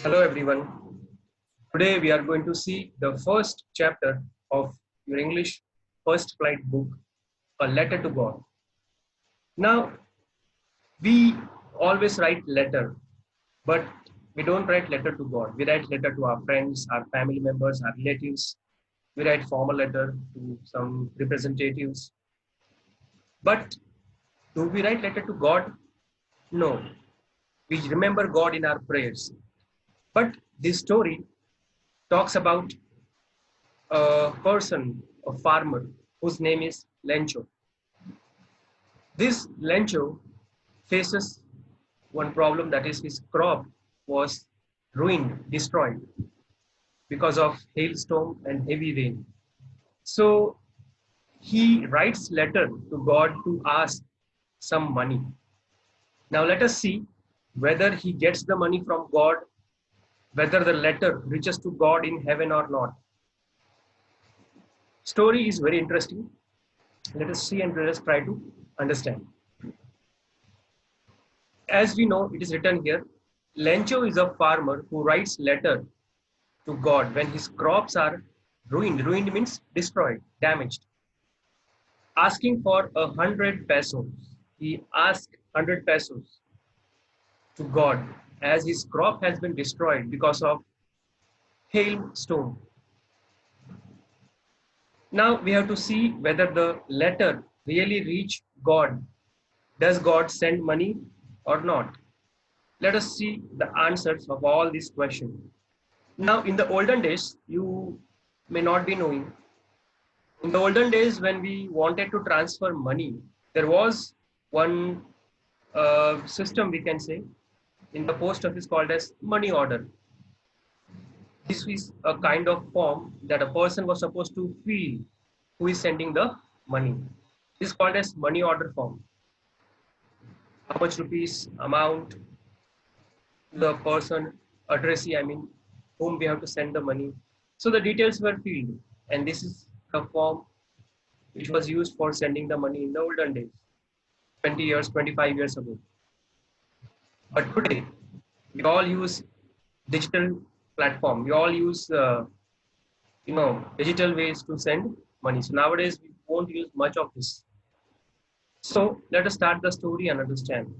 Hello everyone. Today we are going to see the first chapter of your English first flight book, A Letter to God. Now, we always write letter, but we don't write letter to God. We write letter to our friends, our family members, our relatives. We write formal letter to some representatives. But do we write letter to God? No. We remember God in our prayers. But this story talks about a person, a farmer, whose name is Lencho. This Lencho faces one problem, that is his crop was ruined, destroyed because of hailstorm and heavy rain. So he writes letter to God to ask some money. Now let us see whether he gets the money from God, whether the letter reaches to God in heaven or not. Story is very interesting. Let us see and let us try to understand. As we know, it is written here, Lencho is a farmer who writes letter to God when his crops are ruined. Ruined means destroyed, damaged. Asking for 100 pesos. He asked 100 pesos to God as his crop has been destroyed because of hailstone. Now we have to see whether the letter really reached God. Does God send money or not? Let us see the answers of all these questions. Now, in the olden days, you may not be knowing, in the olden days when we wanted to transfer money, there was one system, we can say, in the post office called as money order. This is a kind of form that a person was supposed to fill who is sending the money. This is called as money order form. How much rupees, amount, the person, addressee, I mean, whom we have to send the money. So the details were filled, and this is a form which was used for sending the money in the olden days, 20 years, 25 years ago. But today, we all use digital platform. We all use, digital ways to send money. So nowadays, we won't use much of this. So let us start the story and understand.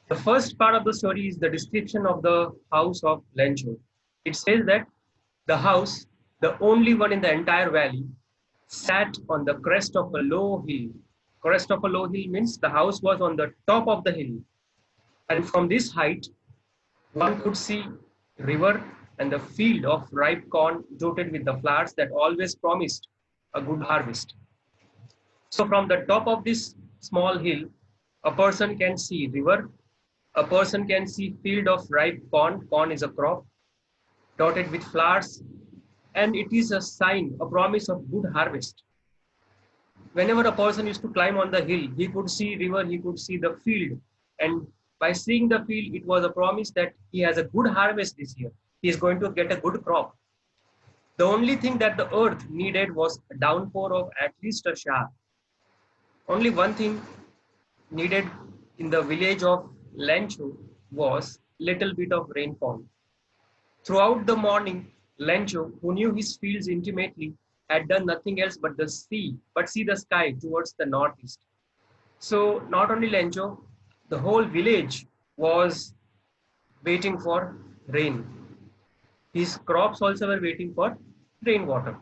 The first part of the story is the description of the house of Lencho. It says that the house, the only one in the entire valley, sat on the crest of a low hill. Crest of a low hill means the house was on the top of the hill. And from this height, one could see river and the field of ripe corn dotted with the flowers that always promised a good harvest. So from the top of this small hill, a person can see river, a person can see field of ripe corn. Corn is a crop dotted with flowers, and it is a sign, a promise of good harvest. Whenever a person used to climb on the hill, he could see river, he could see the field, and by seeing the field, it was a promise that he has a good harvest this year. He is going to get a good crop. The only thing that the earth needed was a downpour of at least a shower. Only one thing needed in the village of Lencho was little bit of rainfall. Throughout the morning, Lencho, who knew his fields intimately, had done nothing else but see the sky towards the northeast. So not only Lencho, the whole village was waiting for rain. His crops also were waiting for rainwater.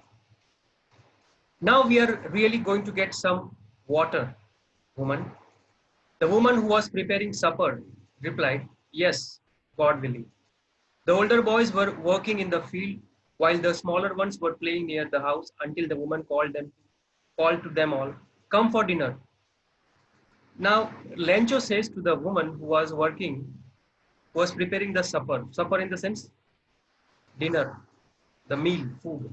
Now we are really going to get some water, woman. The woman who was preparing supper replied, yes, God willing. The older boys were working in the field while the smaller ones were playing near the house until the woman called to them all, come for dinner. Now, Lencho says to the woman who was working, who was preparing the supper, supper in the sense dinner, the meal, food.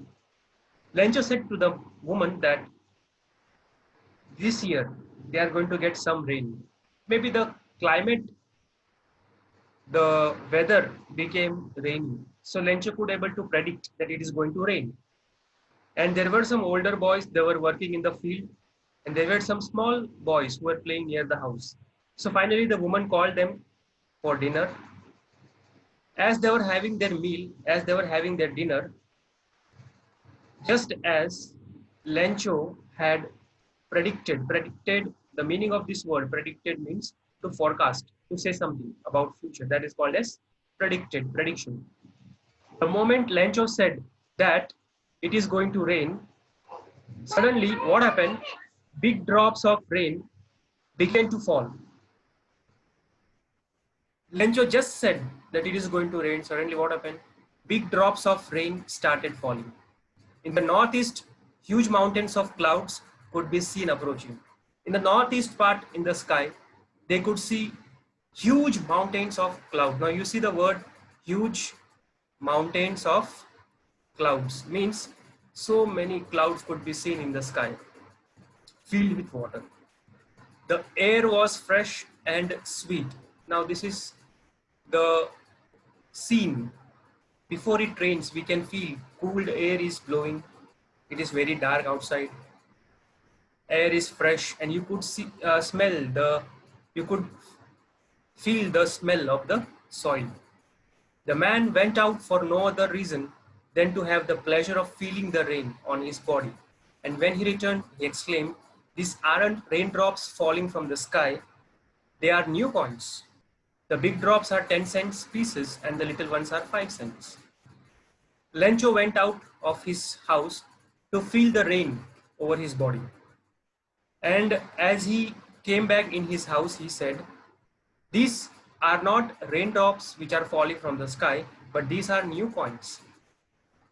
Lencho said to the woman that this year they are going to get some rain. Maybe the climate, the weather became rainy. So Lencho could able to predict that it is going to rain. And there were some older boys, they were working in the field, and there were some small boys who were playing near the house. So finally, the woman called them for dinner. As they were having their meal, as they were having their dinner, just as Lencho had predicted, the meaning of this word predicted means to forecast, to say something about future. That is called as predicted, prediction. The moment Lencho said that it is going to rain, suddenly what happened? Big drops of rain began to fall. Lencho just said that it is going to rain. Suddenly what happened? Big drops of rain started falling. In the northeast, huge mountains of clouds could be seen approaching. In the northeast part in the sky, they could see huge mountains of cloud. Now you see the word huge mountains of clouds means so many clouds could be seen in the sky filled with water. The air was fresh and sweet. Now this is the scene. Before it rains, we can feel cool air is blowing. It is very dark outside. Air is fresh, and you could you could feel the smell of the soil. The man went out for no other reason than to have the pleasure of feeling the rain on his body. And when he returned, he exclaimed, "These aren't raindrops falling from the sky, they are new coins. The big drops are 10 cents pieces and the little ones are 5 cents." Lencho went out of his house to feel the rain over his body. And as he came back in his house, he said, "These are not raindrops which are falling from the sky, but these are new coins."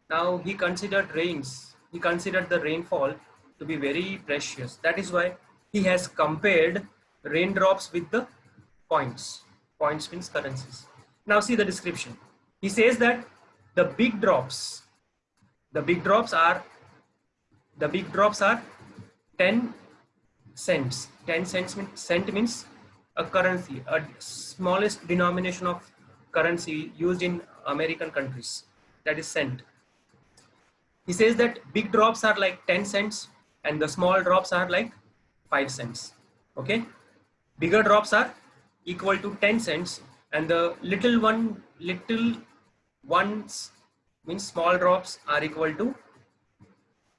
Now he considered the rainfall to be very precious. That is why he has compared raindrops with the coins. Coins means currencies. Now see the description. He says that the big drops, the big drops are the big drops are 10 cents. 10 cents cent means a currency, a smallest denomination of currency used in American countries. That is cent. He says that big drops are like 10 cents and the small drops are like 5 cents. Okay. Bigger drops are equal to 10 cents and the little ones means small drops are equal to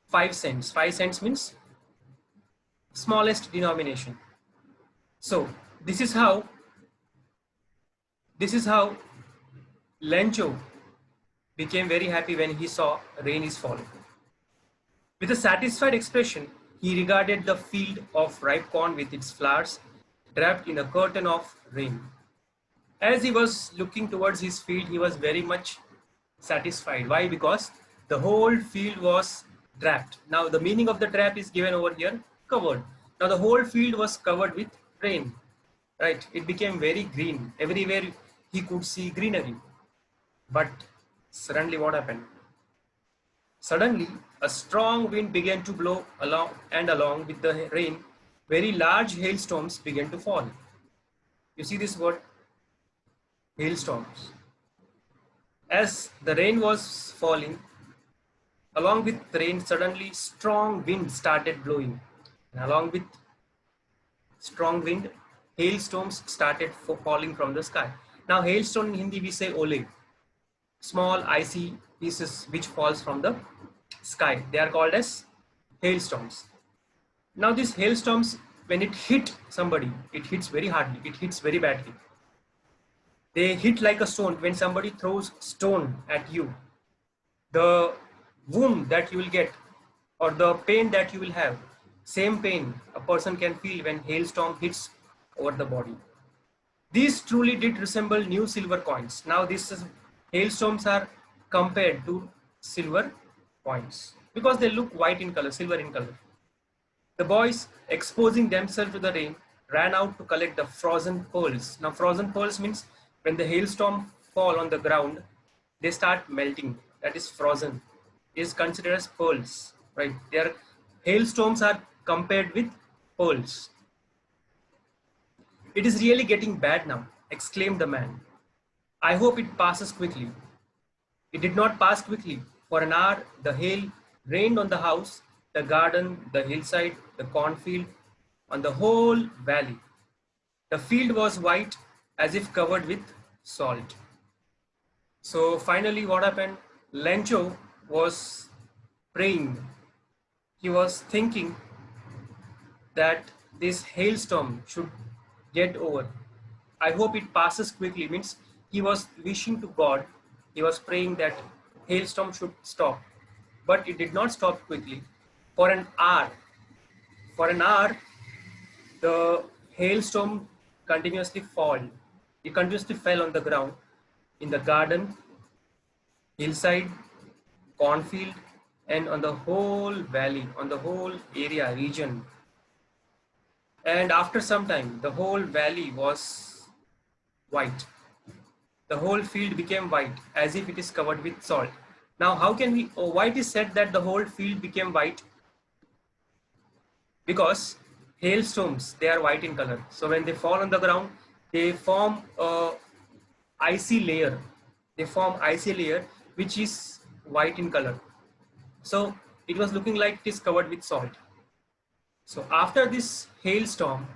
5 cents. 5 cents means smallest denomination. So this is how Lencho became very happy when he saw rain is falling. With a satisfied expression, he regarded the field of ripe corn with its flowers draped in a curtain of rain. As he was looking towards his field, he was very much satisfied. Why? Because the whole field was draped. Now the meaning of the drap is given over here, covered. Now the whole field was covered with rain, right? It became very green. Everywhere he could see greenery. But suddenly what happened? Suddenly a strong wind began to blow along with the rain, very large hailstones began to fall. You see this word? Hailstones. As the rain was falling, along with the rain, suddenly strong wind started blowing. And along with strong wind, hailstones started falling from the sky. Now, hailstone in Hindi we say ole. Small icy pieces which falls from the sky. They are called as hailstones. Now, these hailstones, when it hit somebody, it hits very hardly. It hits very badly. They hit like a stone. When somebody throws stone at you, the wound that you will get or the pain that you will have, same pain a person can feel when hailstorm hits over the body. These truly did resemble new silver coins. Now hailstones are compared to silver coins because they look white in color, silver in color. The boys, exposing themselves to the rain, ran out to collect the frozen pearls. Now frozen pearls means when the hailstorm fall on the ground, they start melting. That is frozen. It is considered as pearls, right? Their hailstones are compared with pearls. "It is really getting bad now," exclaimed the man. "I hope it passes quickly." It did not pass quickly. For an hour, the hail rained on the house, the garden, the hillside, the cornfield, on the whole valley. The field was white as if covered with salt. So finally what happened? Lencho was praying. He was thinking that this hailstorm should get over. I hope it passes quickly. Means he was wishing to God, he was praying that hailstorm should stop. But it did not stop quickly. For an hour, for an hour, the hailstorm continuously fall. It continuously fell on the ground, in the garden, hillside, cornfield, and on the whole valley, on the whole area, region. And after some time, the whole valley was white. The whole field became white, as if it is covered with salt. Now, how can we, why it is said that the whole field became white? Because hailstones, they are white in color. So when they fall on the ground, they form a icy layer. They form icy layer, which is white in color. So it was looking like it is covered with salt. So after this hailstorm,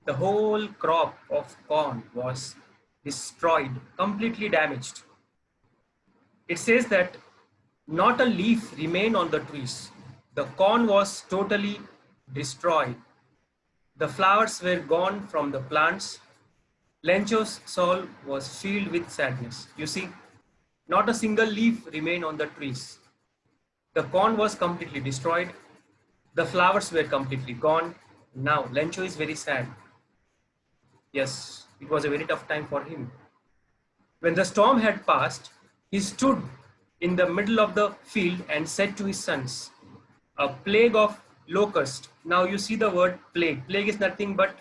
the whole crop of corn was destroyed, completely damaged. It says that not a leaf remained on the trees. The corn was totally destroyed. The flowers were gone from the plants. Lencho's soul was filled with sadness. You see, not a single leaf remained on the trees. The corn was completely destroyed. The flowers were completely gone. Now, Lencho is very sad. Yes, it was a very tough time for him. When the storm had passed, he stood in the middle of the field and said to his sons, a plague of locust. Now you see the word plague. Plague is nothing but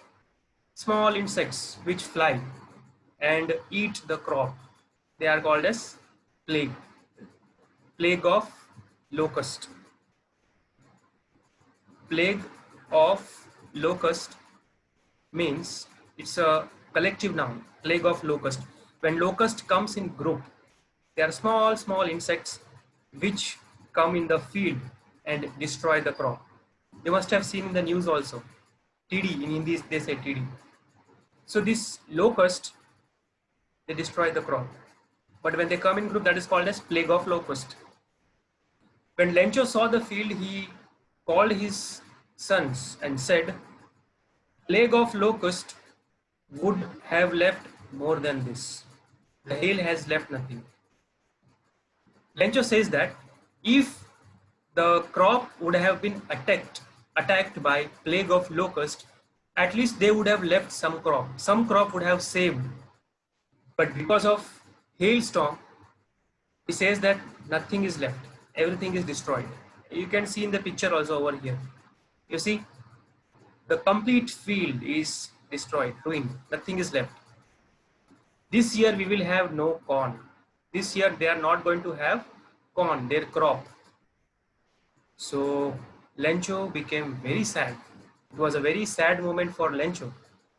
small insects which fly and eat the crop. They are called as plague. Plague of locust. Plague of locust means it's a collective noun. Plague of locust. When locust comes in group, they are small insects which come in the field and destroy the crop. You must have seen in the news also. TD, in Hindi they say TD. So this locust, they destroy the crop. But when they come in group, that is called as plague of locust. When Lencho saw the field, he called his sons and said, plague of locust would have left more than this. The hail has left nothing. Lencho says that if the crop would have been attacked by plague of locust, at least they would have left some crop. Some crop would have saved. But because of hailstorm, he says that nothing is left. Everything is destroyed. You can see in the picture also over here. You see, the complete field is destroyed, ruined. Nothing is left. This year we will have no corn. This year they are not going to have corn, their crop. So Lencho became very sad. It was a very sad moment for Lencho.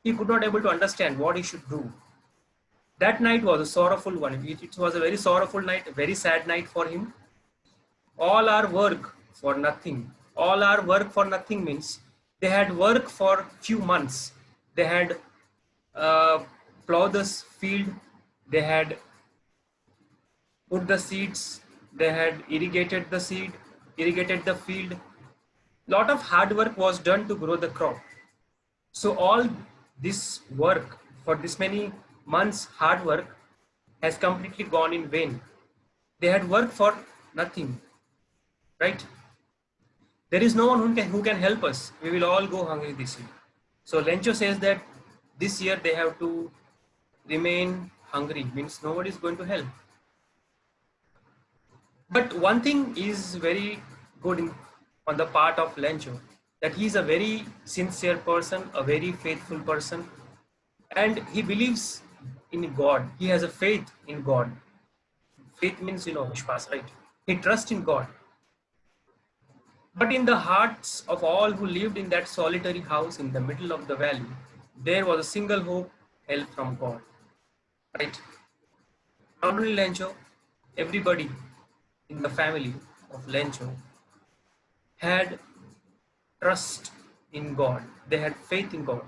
He could not able to understand what he should do. That night was a sorrowful one. It was a very sorrowful night, a very sad night for him. All our work for nothing. All our work for nothing means they had work for few months. They had plowed the field. They had put the seeds. They had irrigated the seed, irrigated the field. Lot of hard work was done to grow the crop. So all this work for this many months hard work has completely gone in vain. They had worked for nothing, right? There is no one who can help us. We will all go hungry this year. So Lencho says that this year they have to remain hungry, means nobody is going to help. But one thing is very good on the part of Lencho, that he is a very sincere person, a very faithful person, and he believes in God. He has a faith in God. Faith means, Vishwas, right? He trusts in God. But in the hearts of all who lived in that solitary house in the middle of the valley, there was a single hope held from God, right? Not only Lencho, everybody in the family of Lencho had trust in God. They had faith in God.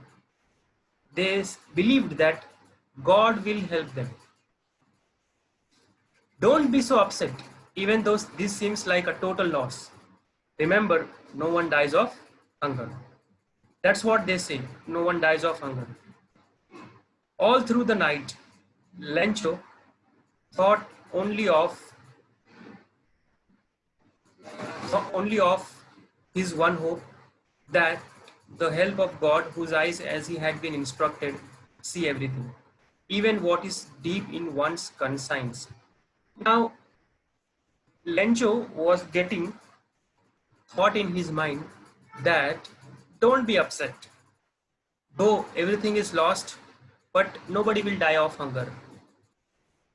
They believed that God will help them. Don't be so upset, even though this seems like a total loss. Remember, no one dies of hunger. That's what they say. No one dies of hunger. All through the night, Lencho thought only of his one hope, that the help of God, whose eyes, as he had been instructed, see everything, even what is deep in one's conscience. Now, Lencho was getting thought in his mind that don't be upset, though everything is lost, but nobody will die of hunger.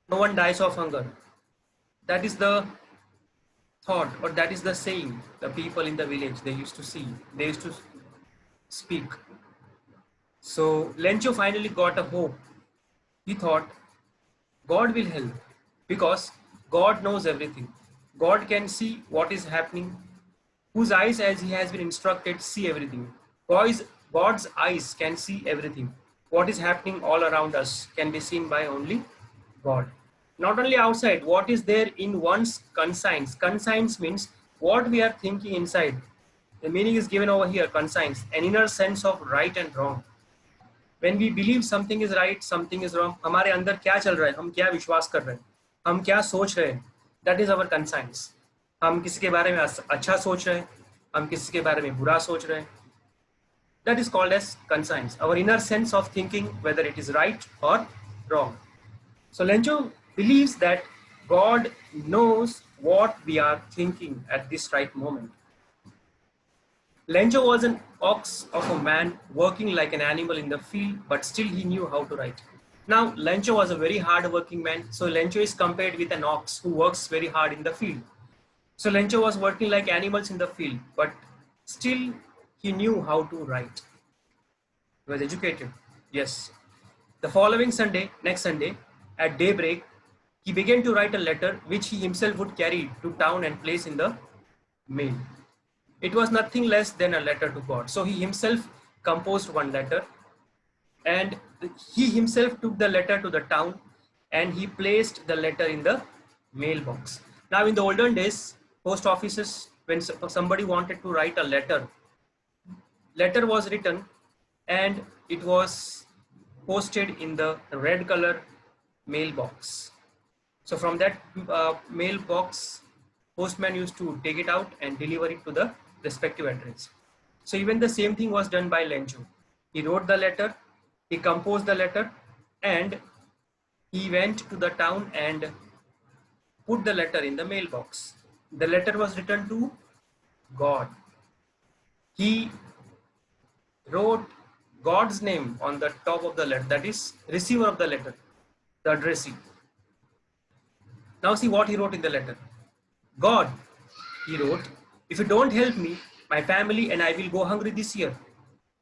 No one dies of hunger. That is the thought, or that is the saying the people in the village they used to speak. So Lencho finally got a hope. He thought God will help, because God knows everything. God can see what is happening, whose eyes, as he has been instructed, see everything. God's eyes can see everything. What is happening all around us can be seen by only God. Not only outside, what is there in one's conscience. Conscience means what we are thinking inside. The meaning is given over here, conscience, an inner sense of right and wrong. When we believe something is right, something is wrong, हमारे अंदर क्या चल रहा है, हम क्या विश्वास कर रहे हैं, हम क्या सोच रहे हैं, that is our conscience. हम किसी के बारे में अच्छा सोच रहे हैं, हम किसी के बारे में बुरा सोच रहे हैं. That is called as conscience, our inner sense of thinking whether it is right or wrong. So Lencho believes that God knows what we are thinking at this right moment. Lencho was an ox of a man working like an animal in the field, but still he knew how to write. Now, Lencho was a very hard-working man, so Lencho is compared with an ox who works very hard in the field. So Lencho was working like animals in the field, but still he knew how to write. He was educated, yes. The following Sunday, next Sunday, at daybreak, he began to write a letter which he himself would carry to town and place in the mail. It was nothing less than a letter to God. So he himself composed one letter, and he himself took the letter to the town and he placed the letter in the mailbox. Now, in the olden days, post offices, when somebody wanted to write a letter was written and it was posted in the red color mailbox. So from that mailbox, postman used to take it out and deliver it to the respective address. So even the same thing was done by Lencho. He wrote the letter, he composed the letter, and he went to the town and put the letter in the mailbox. The letter was written to God. He wrote God's name on the top of the letter, that is receiver of the letter, the addressee. Now see what he wrote in the letter. God, he wrote, if you don't help me, my family and I will go hungry this year.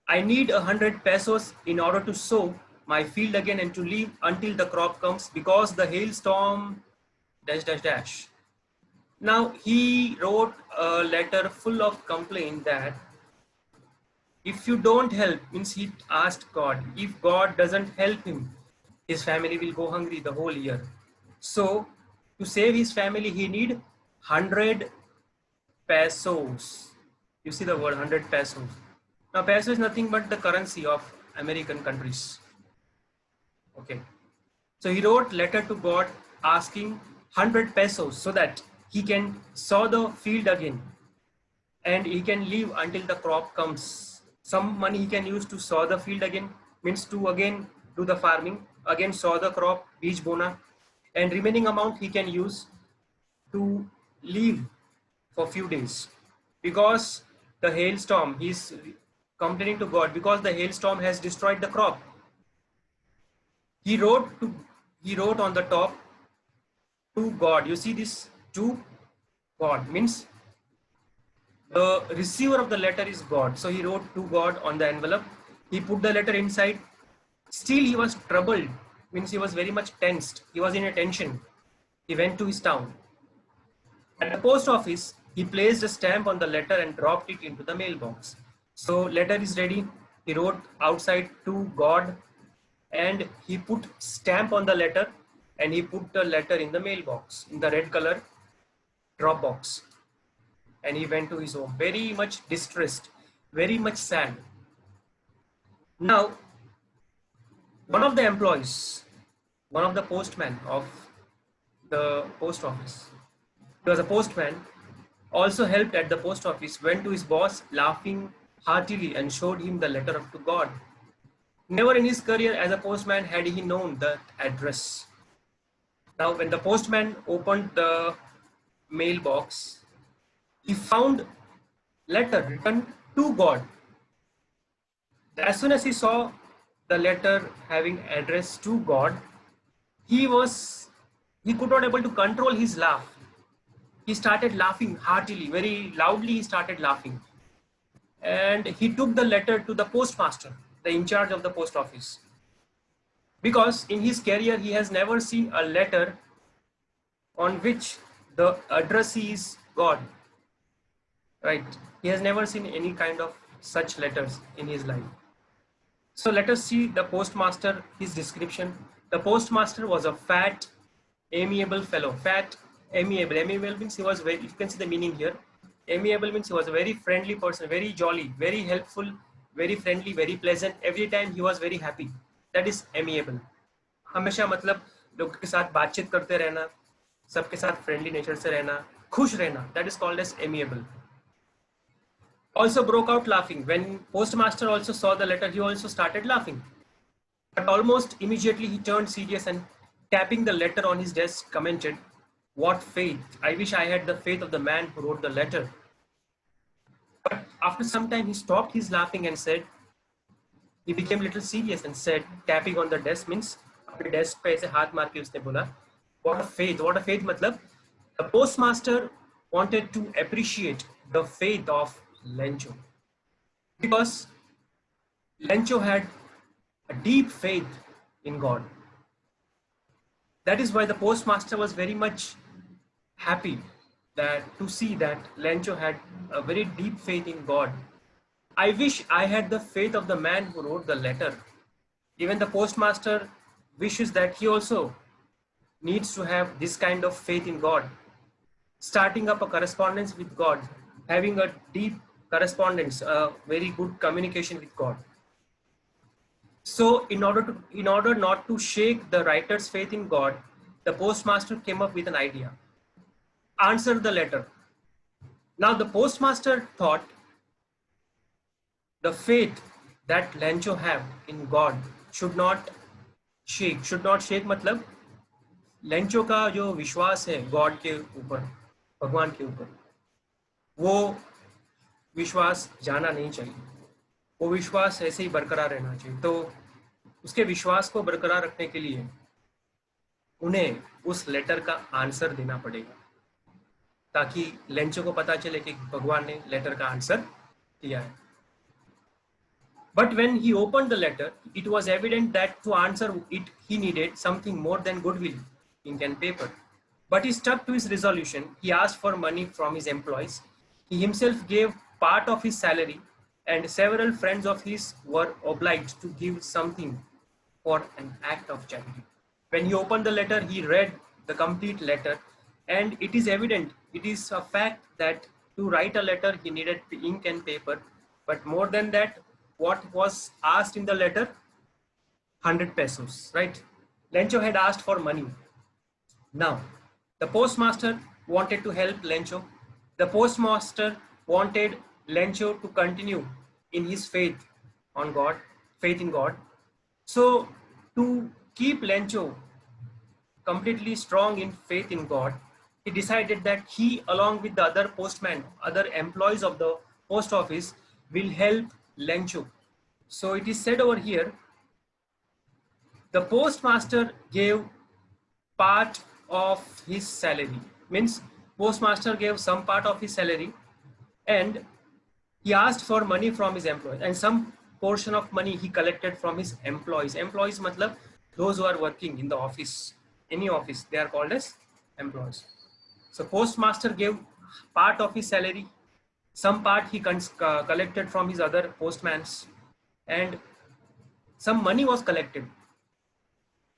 I need 100 pesos in order to sow my field again and to live until the crop comes, because the hailstorm ... Now he wrote a letter full of complaint that if you don't help, means he asked God, if God doesn't help him, his family will go hungry the whole year. So to save his family, he need 100 pesos. You see the word 100 pesos. Now peso is nothing but the currency of American countries. Okay. So he wrote letter to God asking 100 pesos so that he can sow the field again and he can live until the crop comes. Some money he can use to sow the field again, means to again do the farming, again sow the crop, beej bona, and remaining amount he can use to live for few days. Because the hailstorm, he's complaining to God, because the hailstorm has destroyed the crop. He wrote on the top to God. You see this, to God means the receiver of the letter is God. So he wrote to God on the envelope. He put the letter inside. Still he was troubled, means he was very much tensed. He was in a tension. He went to his town. At the post office, he placed a stamp on the letter and dropped it into the mailbox. So letter is ready. He wrote outside to God and he put stamp on the letter and he put the letter in the mailbox, in the red color drop box. And he went to his home, very much distressed, very much sad. Now, one of the employees, one of the postmen of the post office, he was a postman, also helped at the post office, went to his boss laughing heartily and showed him the letter up to God. Never in his career as a postman had he known that address. Now, when the postman opened the mailbox, he found letter written to God. As soon as he saw the letter having address to God, he could not able to control his laugh. He started laughing heartily, very loudly he started laughing. And he took the letter to the postmaster, the in charge of the post office. Because in his career, he has never seen a letter on which the addressee is God. Right? He has never seen any kind of such letters in his life. So let us see the postmaster, his description. The postmaster was a fat, amiable fellow. Fat, amiable. Amiable means he was very, you can see the meaning here. Amiable means he was a very friendly person, very jolly, very helpful, very friendly, very pleasant. Every time he was very happy. That is amiable. हमेशा मतलब लोगों के साथ बातचीत करते रहना, सबके साथ friendly nature से रहना, खुश रहना. That is called as amiable. Also broke out laughing. When postmaster also saw the letter, he also started laughing. But almost immediately he turned serious and tapping the letter on his desk commented, "What faith! I wish I had the faith of the man who wrote the letter." But after some time he stopped his laughing and said, he became a little serious and said, tapping on the desk means, अपने desk पे ऐसे हाथ मार के उसने बोला, "What a faith! What a faith!" मतलब the postmaster wanted to appreciate the faith of Lencho, because Lencho had a deep faith in God. That is why the postmaster was very much happy to see that Lencho had a very deep faith in God. I wish I had the faith of the man who wrote the letter. Even the postmaster wishes that he also needs to have this kind of faith in God, starting up a correspondence with God, having a deep correspondence, a very good communication with God. So in order not to shake the writer's faith in God, the postmaster came up with an idea. Answer the letter. Now the postmaster thought the faith that Lencho have in God should not shake. Should not shake मतलब Lencho का जो विश्वास है God के ऊपर, भगवान के ऊपर, वो विश्वास जाना नहीं चाहिए. वो विश्वास ऐसे ही बरकरार रहना चाहिए. तो उसके विश्वास को बरकरार रखने के लिए उन्हें उस लेटर का आंसर देना पड़ेगा, ताकि लेंचो को पता चले कि भगवान ने लेटर का आंसर दिया है. But when he opened the letter, it was evident that to answer it, he needed something more than goodwill, ink and paper. But he stuck to his resolution. He asked for money from his employees. He himself gave part of his salary, and several friends of his were obliged to give something for an act of charity. When he opened the letter, he read the complete letter, and it is evident, it is a fact that to write a letter, he needed ink and paper. But more than that, what was asked in the letter? 100 pesos, right? Lencho had asked for money. Now, the postmaster wanted to help Lencho. The postmaster wanted Lencho to continue in his faith on God, faith in God. So, to keep Lencho completely strong in faith in God, he decided that he, along with the other postmen, other employees of the post office, will help Lencho. So it is said over here, the postmaster gave part of his salary. Means postmaster gave some part of his salary, and he asked for money from his employees, and some portion of money he collected from his employees. Employees matlab those who are working in the office, any office, they are called as employees. So postmaster gave part of his salary, some part he collected from his other postmans, and some money was collected.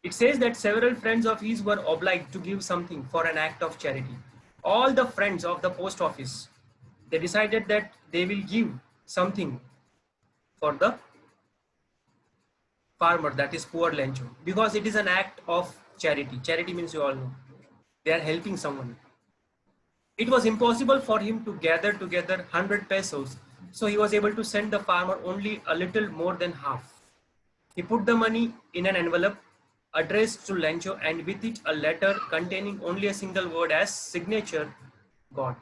It says that several friends of his were obliged to give something for an act of charity. All the friends of the post office, they decided that they will give something for the farmer, that is poor Lencho, because it is an act of charity. Charity means, you all know, they are helping someone. It was impossible for him to gather together 100 pesos, so he was able to send the farmer only a little more than half. He put the money in an envelope addressed to Lencho, and with it a letter containing only a single word as signature, God.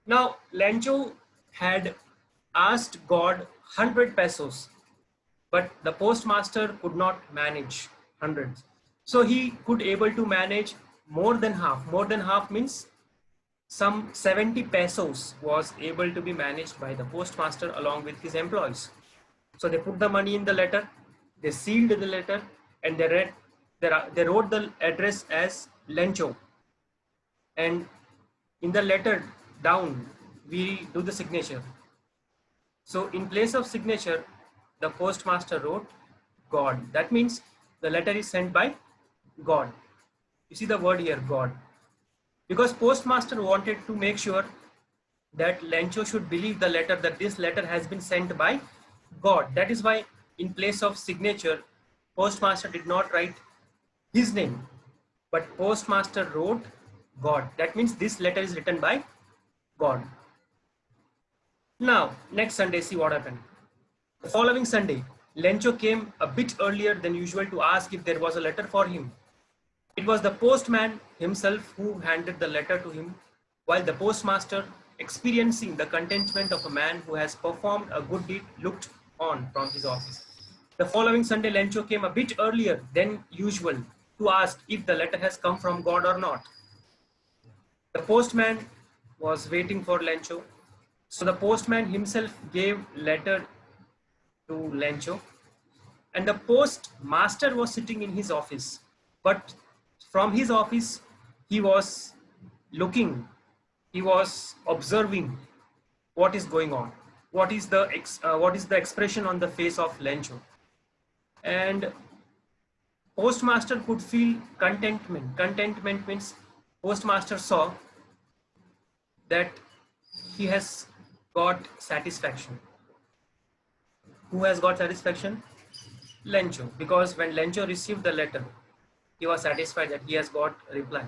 Now, Lencho had asked God 100 pesos, but the postmaster could not manage hundreds. So he could able to manage more than half. More than half means some 70 pesos was able to be managed by the postmaster along with his employees. So they put the money in the letter, they sealed the letter, and they wrote the address as Lencho. And in the letter down, we do the signature. So in place of signature, the postmaster wrote God. That means the letter is sent by God. You see the word here, God. Because postmaster wanted to make sure that Lencho should believe the letter, that this letter has been sent by God. That is why in place of signature, postmaster did not write his name, but postmaster wrote God. That means this letter is written by God. Now, next Sunday, see what happened. The following Sunday, Lencho came a bit earlier than usual to ask if there was a letter for him. It was the postman himself who handed the letter to him, while the postmaster, experiencing the contentment of a man who has performed a good deed, looked on from his office. The following Sunday, Lencho came a bit earlier than usual to ask if the letter has come from God or not. The postman was waiting for Lencho, so the postman himself gave letter to Lencho, and the postmaster was sitting in his office, but from his office he was looking, he was observing what is going on, what is the expression on the face of Lencho. And postmaster could feel contentment means postmaster saw that he has got satisfaction. Who has got satisfaction? Lencho, because when Lencho received the letter, he was satisfied that he has got a reply.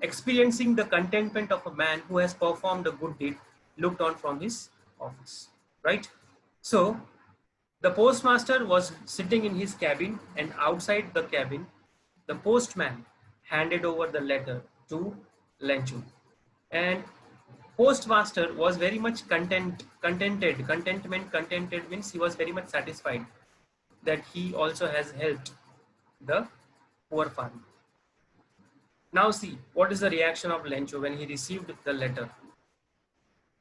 Experiencing the contentment of a man who has performed a good deed, looked on from his office, right? So the postmaster was sitting in his cabin, and outside the cabin, the postman handed over the letter to Lencho. And postmaster was very much contented means he was very much satisfied that he also has helped the poor farmer. Now see, what is the reaction of Lencho when he received the letter?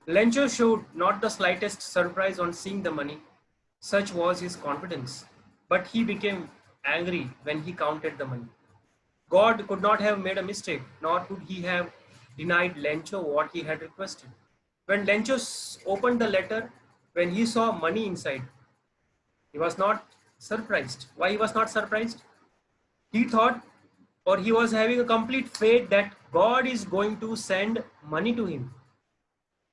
Lencho showed not the slightest surprise on seeing the money. Such was his confidence. But he became angry when he counted the money. God could not have made a mistake, nor could he have denied Lencho what he had requested. When Lencho opened the letter, when he saw money inside, he was not surprised. Why he was not surprised? He thought, or he was having a complete faith that God is going to send money to him.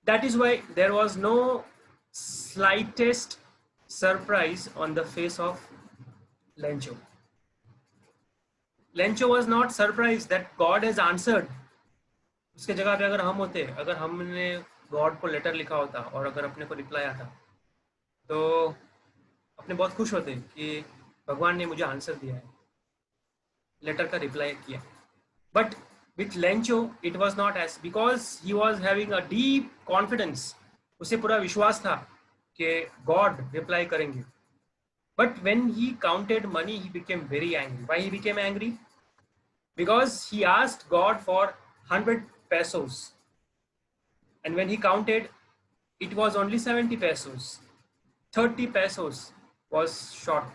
That is why there was no slightest surprise on the face of Lencho. Lencho was not surprised that God has answered. उसके जगह पे अगर हम होते, अगर हमने God को letter लिखा होता और अगर अपने को रिप्लाई आता, तो अपने बहुत खुश होते कि भगवान ने मुझे आंसर दिया है, लेटर का रिप्लाई किया. But with Lencho it was not as, because he was having a deep confidence. उसे पूरा विश्वास था कि God reply करेंगे. But when he counted money, he became very angry. Why he became angry? Because he asked God for 100 pesos. And when he counted, it was only 70 pesos. 30 pesos was short.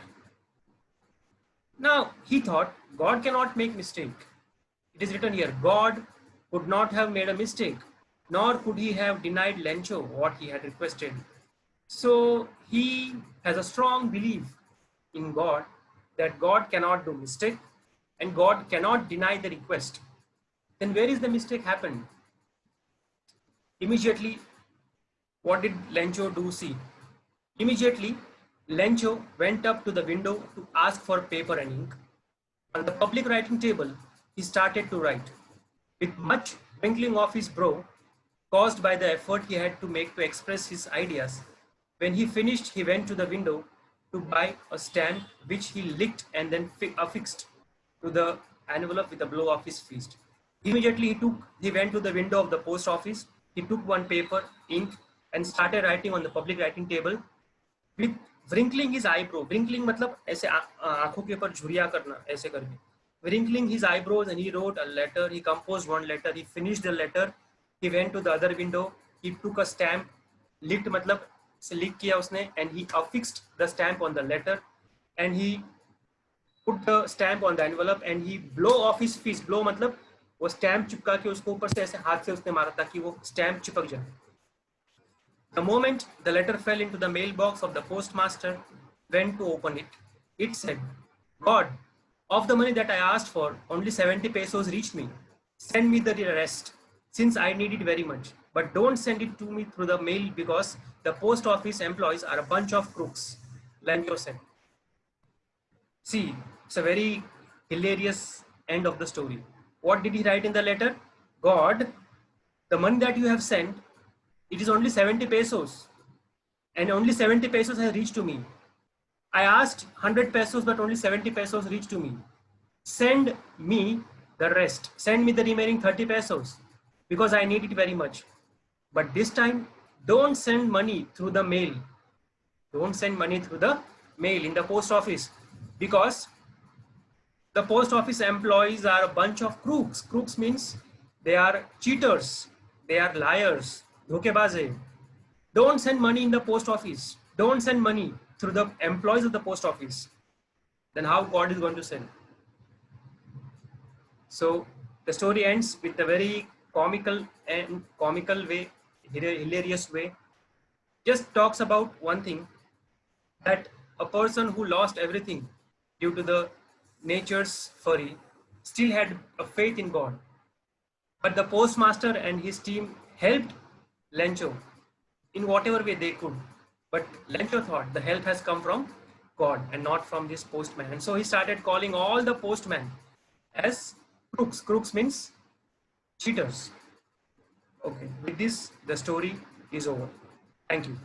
Now, he thought, God cannot make mistake. It is written here, God could not have made a mistake, nor could he have denied Lencho what he had requested. So he has a strong belief in God that God cannot do mistake, and God cannot deny the request, then where is the mistake happened? Immediately, what did Lencho do? See, immediately, Lencho went up to the window to ask for paper and ink. On the public writing table, he started to write. With much wrinkling of his brow, caused by the effort he had to make to express his ideas, when he finished, he went to the window to buy a stamp which he licked and then affixed to the envelope with a blow of his fist. Immediately, he went to the window of the post office. He took one paper, ink, and started writing on the public writing table with wrinkling his eyebrow. Wrinkling मतलब ऐसे आंखों के ऊपर झुरिया करना ऐसे करके. Wrinkling his eyebrows, and he wrote a letter. He composed one letter. He finished the letter. He went to the other window. He took a stamp. Licked मतलब से लिख किया उसने, and he affixed the stamp on the letter, and he put the stamp on the envelope, and he blow off his fist. Blow मतलब वो stamp चिपका के उसको ऊपर से ऐसे हाथ से उसने मारा ताकि वो stamp चिपक जाए. The moment the letter fell into the mailbox of the postmaster went to open it, it said, God, of the money that I asked for, only 70 pesos reached me. Send me the rest, since I need it very much. But don't send it to me through the mail because the post office employees are a bunch of crooks. Lencho said. See, it's a very hilarious end of the story. What did he write in the letter? God, the money that you have sent, it is only 70 pesos. And only 70 pesos has reached to me. I asked 100 pesos, but only 70 pesos reached to me. Send me the rest. Send me the remaining 30 pesos because I need it very much. But this time, don't send money through the mail. Don't send money through the mail in the post office because the post office employees are a bunch of crooks. Crooks means they are cheaters. They are liars. धोखेबाज है. Don't send money in the post office. Don't send money through the employees of the post office. Then how God is going to send? So the story ends with a very comical way, hilarious way. Just talks about one thing, that a person who lost everything due to the nature's fury still had a faith in God. But the postmaster and his team helped Lencho in whatever way they could. But Lencho thought the help has come from God and not from this postman. And so he started calling all the postmen as crooks. Crooks means cheaters. Okay, with this, the story is over. Thank you.